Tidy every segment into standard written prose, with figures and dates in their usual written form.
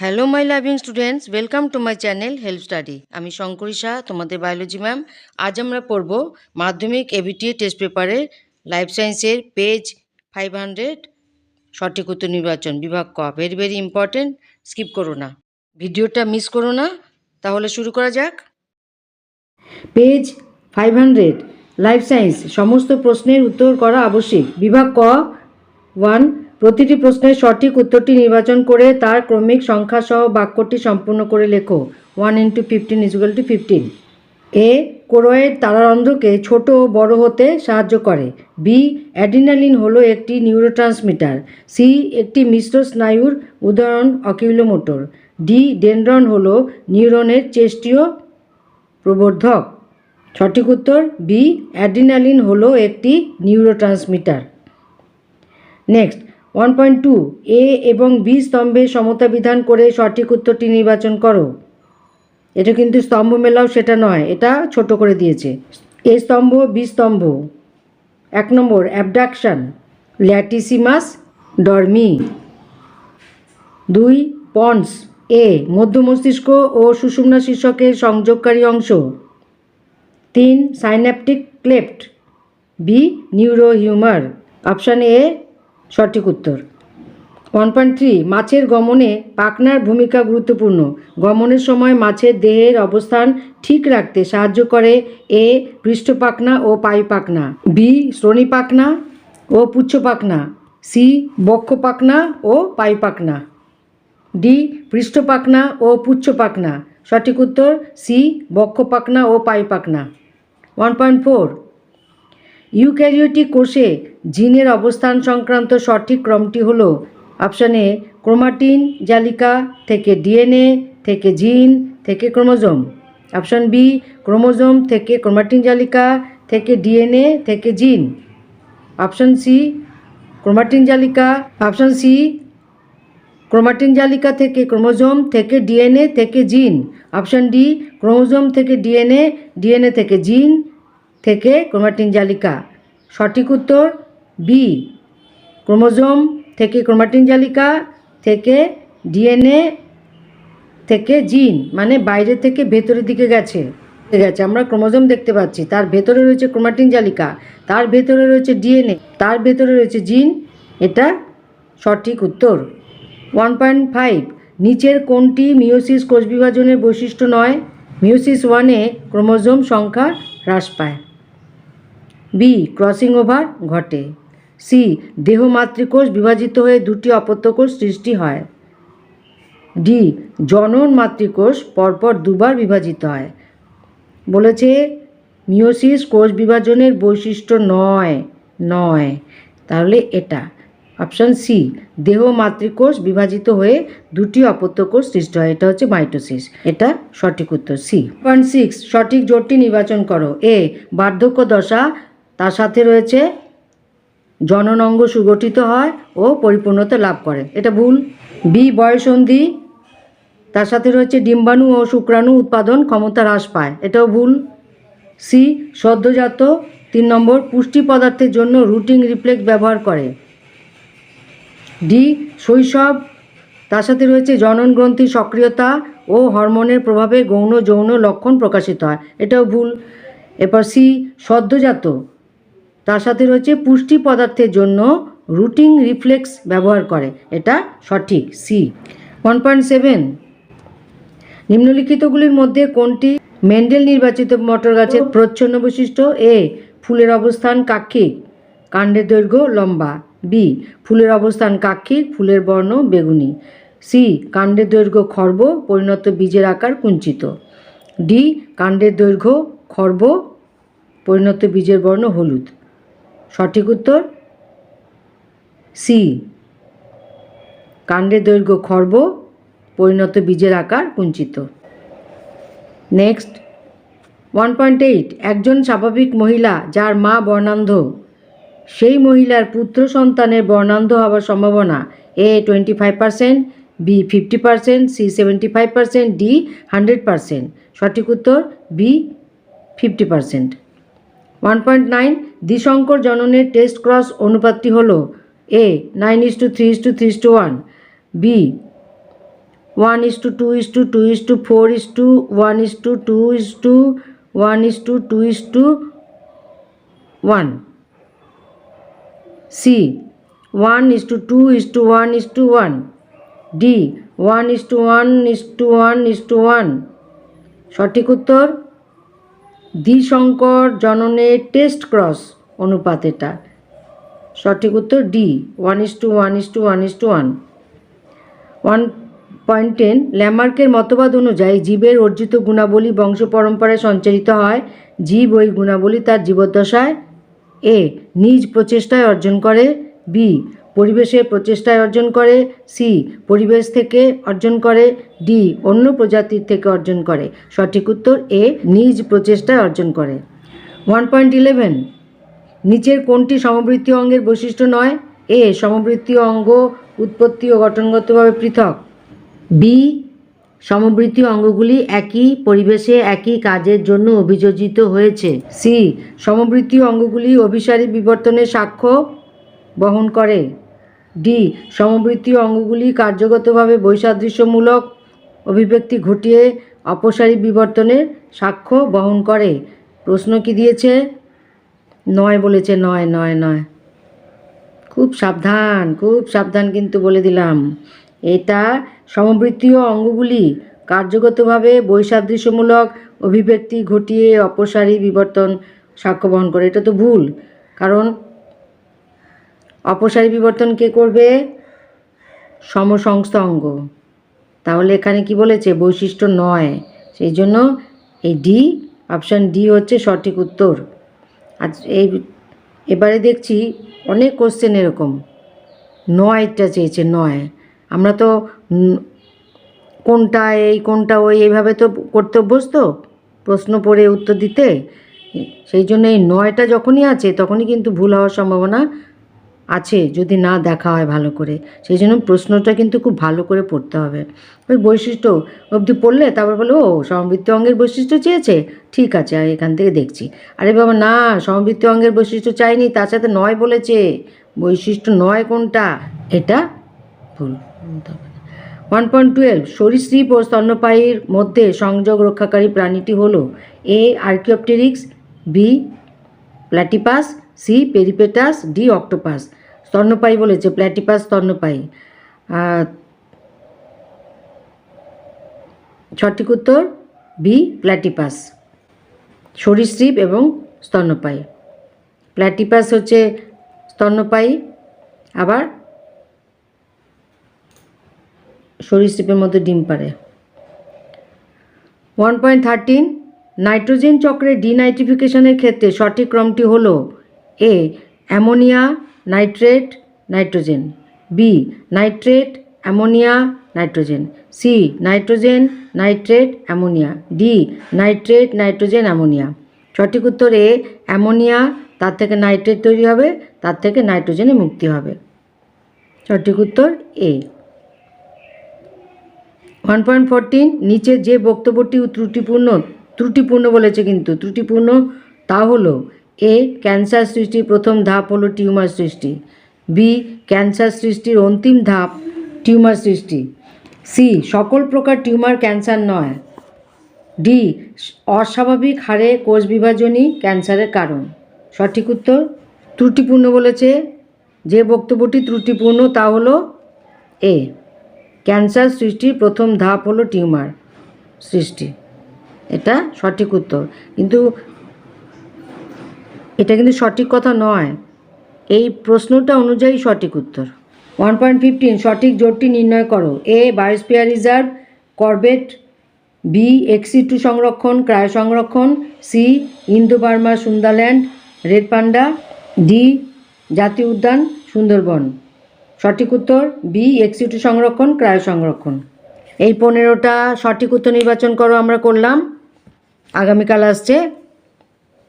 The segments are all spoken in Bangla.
Hello my loving students, welcome to my channel help study. আমি শঙ্করী শাহ, তোমাদের বায়োলজি ম্যাম। আজ আমরা পড়ব মাধ্যমিক এবিটিএ টেস্ট পেপারের লাইফ সায়েন্সের পেজ 500 সঠিক উত্তর নির্বাচন বিভাগ ক। ভেরি ভেরি ইম্পর্টেন্ট, স্কিপ করো না, ভিডিওটা মিস করো না। তাহলে শুরু করা যাক। পেজ 500 লাইফ সায়েন্স, সমস্ত প্রশ্নের উত্তর করা আবশ্যিক। বিভাগ ক 1, প্রতিটি প্রশ্নের সঠিক উত্তরটি নির্বাচন করে তার ক্রমিক সংখ্যা সহ বাক্যটি সম্পূর্ণ করে লেখো। 1 × 15 = 15। এ, কোরয়েড তারারন্ধ্রকে ছোট ও বড় হতে সাহায্য করে। বি, অ্যাড্রিনালিন হলো একটি নিউরোট্রান্সমিটার। সি, একটি মিশ্র স্নায়ুর উদাহরণ অকিউলোমোটর। ডি, ডেনড্রন হলো নিউরনের চেষ্টীয় প্রবর্ধক। সঠিক উত্তর বি, অ্যাড্রিনালিন হলো একটি নিউরোট্রান্সমিটার। নেক্সট 1.2, এ এবং বি স্তম্ভের সমতা বিধান করে সঠিক উত্তরটি নির্বাচন করো। এটা কিন্তু স্তম্ভ মেলাও সেটা নয়, এটা ছোট করে দিয়েছে। এ স্তম্ভ, বি স্তম্ভ। 1 নম্বর abduction, latissimus dorsi. 2, pons. A, মধ্য মস্তিষ্ক ও সুষুম্না শীর্ষকের সংযোগকারী অংশ। 3, synaptic cleft. B, neurohumour. Option A সঠিক উত্তর। 1.3, মাছের গমনে পাখনার ভূমিকা গুরুত্বপূর্ণ। গমনের সময় মাছের দেহের অবস্থান ঠিক রাখতে সাহায্য করে। এ, পৃষ্ঠপাখনা ও পাই পাখনা। বি, শ্রোণী পাখনা ও পুচ্ছ পাখনা। সি, বক্ষ পাখনা ও পাই পাখনা। ডি, পৃষ্ঠপাখনা ও পুচ্ছ পাখনা। সঠিক উত্তর সি, বক্ষ পাখনা ও পাই পাখনা। 1.4, ইউক্যারিওটিক কোষে জিনের অবস্থান সংক্রান্ত সঠিক ক্রমটি হল। অপশান এ, ক্রোমাটিন জালিকা থেকে ডিএনএ থেকে জিন থেকে ক্রোমোজোম। অপশান বি, ক্রোমোজোম থেকে ক্রোমাটিন জালিকা থেকে ডিএনএ থেকে জিন। অপশান সি, ক্রোমাটিন জালিকা। অপশান সি, ক্রোমাটিন জালিকা থেকে ক্রোমোজোম থেকে ডিএনএ থেকে জিন। অপশান ডি, ক্রোমোজোম থেকে ডিএনএ, ডিএনএ থেকে জিন থেকে ক্রোমাটিন জালিকা। সঠিক উত্তর বি, ক্রোমোজোম থেকে ক্রোমাটিন জালিকা থেকে ডিএনএ থেকে জিন, মানে বাইরে থেকে ভেতরের দিকে গেছে। আমরা ক্রোমোজোম দেখতে পাচ্ছি, তার ভেতরে রয়েছে ক্রোমাটিন জালিকা, তার ভেতরে রয়েছে ডিএনএ, তার ভেতরে রয়েছে জিন। এটা সঠিক উত্তর। 1.5, নিচের কোনটি মিওসিস কোষ বিভাজনের বৈশিষ্ট্য নয়? মিওসিস 1-এ ক্রোমোজোম সংখ্যা হ্রাস পায়। বি, ক্রসিং ওভার ঘটে। সি, দেহ মাতৃকোষ বিভাজিত হয়ে দুটি অপত্য কোষ সৃষ্টি হয়। ডি, জনন মাতৃকোষ পরপর দুবার বিভাজিত হয়। বলেছে মিওসিস কোষ বিভাজনের বৈশিষ্ট্য নয়। তাহলে এটা অপশান সি, দেহ মাতৃকোষ বিভাজিত হয়ে দুটি অপত্য কোষ সৃষ্টি হয়, এটা হচ্ছে মাইটোসিস। এটা সঠিক উত্তর সি। 1.6, সঠিক জোটটি নির্বাচন করো। এ, বার্ধক্য দশা, তার সাথে রয়েছে জনন অঙ্গ সুগঠিত হয় ও পরিপূর্ণতা লাভ করে, এটা ভুল। বি, বয়ঃসন্ধি, তার সাথে রয়েছে ডিম্বাণু ও শুক্রাণু উৎপাদন ক্ষমতা হ্রাস পায়, এটাও ভুল। সি, সদ্যজাত 3 নম্বর পুষ্টি পদার্থের জন্য রুটিং রিফ্লেক্স ব্যবহার করে। ডি, শৈশব, তার সাথে রয়েছে জনন গ্রন্থির সক্রিয়তা ও হরমোনের প্রভাবে গৌণ যৌন লক্ষণ প্রকাশিত হয়, এটাও ভুল। এরপর সি, সদ্যজাত, তার সাথে রয়েছে পুষ্টি পদার্থের জন্য রুটিং রিফ্লেক্স ব্যবহার করে, এটা সঠিক সি। 1.7, নিম্নলিখিতগুলির মধ্যে কোনটি মেন্ডেল নির্বাচিত মটর গাছের প্রচ্ছন্ন বৈশিষ্ট্য? এ, ফুলের অবস্থান কাক্ষিক, কাণ্ডের দৈর্ঘ্য লম্বা। বি, ফুলের অবস্থান কাক্ষিক, ফুলের বর্ণ বেগুনি। সি, কাণ্ডের দৈর্ঘ্য খর্ব, পরিণত বীজের আকার কুঞ্চিত। ডি, কাণ্ডের দৈর্ঘ্য খর্ব, পরিণত বীজের বর্ণ হলুদ। সঠিক উত্তর সি, কাণ্ডের দৈর্ঘ্য খর্ব, পরিণত বীজের আকার কুঞ্চিত। নেক্সট 1.8, একজন স্বাভাবিক মহিলা যার মা বর্ণান্ধ, সেই মহিলার পুত্র সন্তানের বর্ণান্ধ হওয়ার সম্ভাবনা। এ, 25%, বি, 50%, সি, 75%, ডি, 100%। সঠিক উত্তর বি, 50%। 1.9, দ্বিসংকর জননের টেস্ট ক্রস অনুপাতটি হল। এ, 9:3:3:1, বি, 1:2:2:4:1:2:1:2:1. C 1:2:1:1. D 1:1:1:1. সঠিক উত্তর দ্বিসংকর জননের টেস্ট ক্রস অনুপাত এটা। সঠিক উত্তর ডি 1:1:1:1. 1.10 ল্যামার্কের মতবাদ অনুযায়ী জীবের অর্জিত গুণাবলী বংশ পরম্পরায় সঞ্চারিত হয়। জীব ওই গুণাবলী তার জীবদ্দশায় এ নিজ প্রচেষ্টায় অর্জন করে, বি পরিবেশের প্রচেষ্টায় অর্জন করে, সি পরিবেশ থেকে অর্জন করে, ডি অন্য প্রজাতির থেকে অর্জন করে। সঠিক উত্তর এ নিজ প্রচেষ্টায় অর্জন করে। 1.11 নিচের কোনটি সমবৃত্তীয় অঙ্গের বৈশিষ্ট্য নয়? এ সমবৃত্তীয় অঙ্গ উৎপত্তি ও গঠনগতভাবে পৃথক, বি সমবৃত্তীয় অঙ্গগুলি একই পরিবেশে একই কাজের জন্য অভিযোজিত হয়েছে, সি সমবৃত্তীয় অঙ্গগুলি অভিসারী বিবর্তনের সাক্ষ্য বহন করে, ডি সমবৃত্তীয় অঙ্গগুলি কার্যগতভাবে বৈসাদৃশ্যমূলক অভিব্যক্তি ঘটিয়ে অপসারী বিবর্তনের সাক্ষ্য বহন করে। প্রশ্ন কি দিয়েছে? নয় বলেছে, নয় নয় নয়। খুব সাবধান কিন্তু বলে দিলাম। এটা সমবৃত্তীয় অঙ্গগুলি কার্যগতভাবে বৈসাদৃশ্যমূলক অভিব্যক্তি ঘটিয়ে অপসারী বিবর্তন সাক্ষ্য বহন করে। এটা তো ভুল, কারণ অপসারী বিবর্তন কে করবে? সমসংস্থ অঙ্গ। তাহলে এখানে কি বলেছে? বৈশিষ্ট্য নয়। সেই জন্য এই ডি, অপশান ডি হচ্ছে সঠিক উত্তর। আজ এবারে দেখছি অনেক কোশ্চেন এরকম নয়টা চেয়েছে, নয়। আমরা তো কোনটা এই কোনটা ওই এইভাবে তো করতে অভ্যস্ত প্রশ্ন পড়ে উত্তর দিতে। সেই জন্য এই নয়টা যখনই আছে তখনই কিন্তু ভুল হওয়ার সম্ভাবনা আছে যদি না দেখা হয় ভালো করে। সেই জন্য প্রশ্নটা কিন্তু খুব ভালো করে পড়তে হবে। ওই বৈশিষ্ট্য অবধি পড়লে তারপর বলে ও সমবৃত্তীয় অঙ্গের বৈশিষ্ট্য চেয়েছে, ঠিক আছে এখান থেকে দেখছি। আরে বাবা না, সমবৃত্তীয় অঙ্গের বৈশিষ্ট্য চাইনি, তার সাথে নয় বলেছে। বৈশিষ্ট্য নয় কোনটা? এটা ভুল। 1.12 সরীসৃপ ও স্তন্যপায়ীর মধ্যে সংযোগ রক্ষাকারী প্রাণীটি হলো A archaeopteryx, B platypus, C peripatus, D octopus. স্তন্যপায়ী বলেছে, প্ল্যাটিপাস স্তন্যপায়ী। সঠিক উত্তর বি প্ল্যাটিপাস। সরীসৃপ এবং স্তন্যপায়ী। প্ল্যাটিপাস হচ্ছে স্তন্যপায়ী, আবার সরীসৃপের মধ্যে ডিম পাড়ে। 1.13 নাইট্রোজেন চক্রের ডিনাইট্রিফিকেশনের ক্ষেত্রে সঠিক ক্রমটি হল A ammonia nitrate nitrogen, B nitrate ammonia nitrogen, C nitrogen nitrate ammonia, D nitrate nitrogen ammonia. সঠিক উত্তর এ অ্যামোনিয়া, তার থেকে নাইট্রেট তৈরি হবে, তার থেকে নাইট্রোজেনে মুক্তি হবে। সঠিক উত্তর এ। 1.14 নিচে যে বক্তব্যটি ত্রুটিপূর্ণ বলেছে, কিন্তু ত্রুটিপূর্ণ তা হলো এ ক্যান্সার সৃষ্টির প্রথম ধাপ হলো টিউমার সৃষ্টি, বি ক্যান্সার সৃষ্টির অন্তিম ধাপ টিউমার সৃষ্টি, সি সকল প্রকার টিউমার ক্যান্সার নয়, ডি অস্বাভাবিক হারে কোষ বিভাজনই ক্যান্সারের কারণ। সঠিক উত্তর ত্রুটিপূর্ণ বলেছে, যে বক্তব্যটি ত্রুটিপূর্ণ তা হলো এ ক্যান্সার সৃষ্টির প্রথম ধাপ হলো টিউমার সৃষ্টি। এটা সঠিক উত্তর, কিন্তু এটা কিন্তু সঠিক কথা নয়। এই প্রশ্নটা অনুযায়ী সঠিক উত্তর। 1.15 সঠিক জোটটি নির্ণয় করো। A biosphere reserve Corbett, B এক্সি2 সংরক্ষণ ক্রায় সংরক্ষণ, C Indo Burma Sundaland red panda, D জাতীয় উদ্যান সুন্দরবন। সঠিক উত্তর বি এক্সি2 সংরক্ষণ ক্রায় সংরক্ষণ। এই 15টা সঠিক উত্তর নির্বাচন করো, আমরা করলাম। আগামীকাল আসছে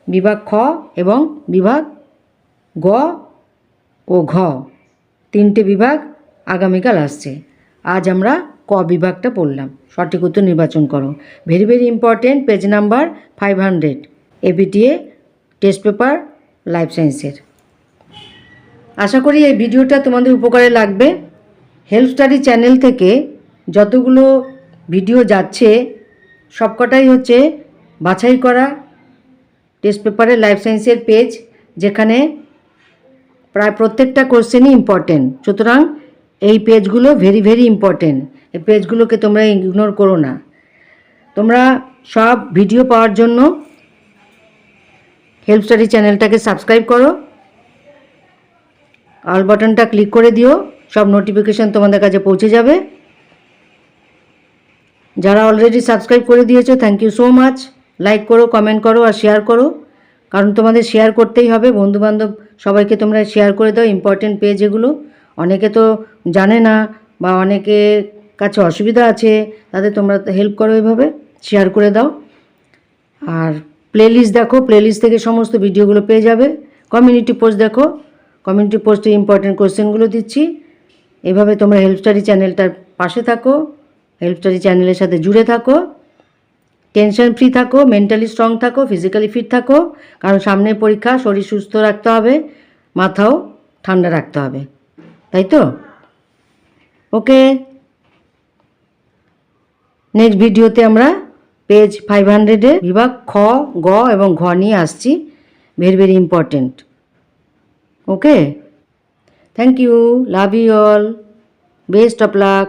বিভাগ খ এবং বিভাগ গ ও ঘ, 3টে বিভাগ আগামীকাল আসছে। আজ আমরা ক বিভাগটা পড়লাম। সঠিক উত্তর নির্বাচন করো। Very very important, page number 500 ABTA test paper life সায়েন্সের। আশা করি এই ভিডিওটা তোমাদের উপকারে লাগবে। হেল্প স্টাডি চ্যানেল থেকে যতগুলো ভিডিও যাচ্ছে সবকটাই হচ্ছে বাছাই করা টেস্ট পেপারের লাইফ সায়েন্সের পেজ, যেখানে প্রায় প্রত্যেকটা কোশ্চেনই ইম্পর্টেন্ট। সুতরাং এই পেজগুলো ভেরি ভেরি ইম্পর্টেন্ট। এই পেজগুলোকে তোমরা ইগনোর করো না। তোমরা সব ভিডিও পাওয়ার জন্য হেল্প স্টাডি চ্যানেলটাকে সাবস্ক্রাইব করো, অল বাটনটা ক্লিক করে দিও, সব নোটিফিকেশান তোমাদের কাছে পৌঁছে যাবে। যারা অলরেডি সাবস্ক্রাইব করে দিয়েছো thank you so much. Like করো, কমেন্ট করো আর শেয়ার করো, কারণ তোমাদের শেয়ার করতেই হবে। বন্ধুবান্ধব সবাইকে তোমরা শেয়ার করে দাও ইম্পর্টেন্ট পেজ এগুলো। অনেকে তো জানে না বা অনেকের কাছে অসুবিধা আছে, তাদের তোমরা হেল্প করো, এভাবে শেয়ার করে দাও। আর প্লেলিস্ট দেখো, প্লেলিস্ট থেকে সমস্ত ভিডিওগুলো পেয়ে যাবে। কমিউনিটি পোস্ট দেখো, কমিউনিটি পোস্টে ইম্পর্টেন্ট কোশ্চেনগুলো দিচ্ছি। এভাবে তোমরা হেল্প স্টাডি চ্যানেলটার পাশে থাকো, হেল্প স্টাডি চ্যানেলের সাথে জুড়ে থাকো, টেনশন ফ্রি থাকো, মেন্টালি স্ট্রং থাকো, ফিজিক্যালি ফিট থাকো, কারণ সামনের পরীক্ষা। শরীর সুস্থ রাখতে হবে, মাথাও ঠান্ডা রাখতে হবে, তাই তো? ওকে, নেক্সট ভিডিওতে আমরা পেজ 500-এর বিভাগ খ, গ এবং ঘ নিয়ে আসছি। Very very important. Okay, thank you, love you all, best of lakh.